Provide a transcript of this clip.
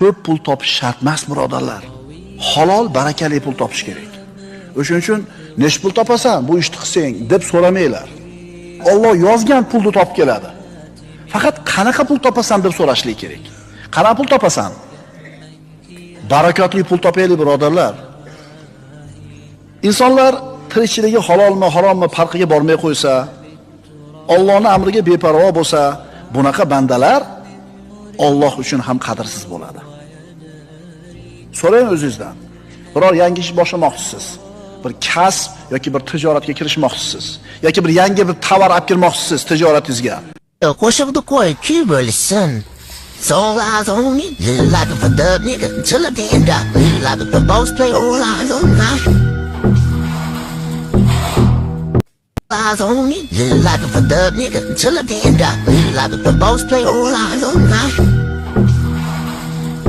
Ko'p pul topish shart emas, birodarlar. Halol, barakali pul topish kerak. O'shuning uchun nech pul topasan, bu ishni qilsang deb so'ramanglar. Alloh yozgan pulni topib keladi. Faqat qanaqa pul topasan deb so'rashlik kerak. Qanaqa pul topasan? Barakotli pul topaylik, birodarlar. Insonlar tirikchiligi halolmi, harommi farqiga bormay qo'ysa, Allohning amriga beparvo bo'lsa, bunaqa bandalar Alloh uchun ham qadrsiz bo'ladi. So'rang o'zingizdan. Biror yangi ish boshlamoqchisiz, bir kasb yoki bir tijoratga kirishmoqchisiz, yoki bir yangi bir tovar olib kirmoqchisiz tijoratingizga. Qo'shiqni qo'y, kuy bo'lsin. Songs on me, like for the nigga till the end up. Like the boss play all eyes on me. Eyes on me, like for the nigga till the end up. Like the boss play all eyes on me.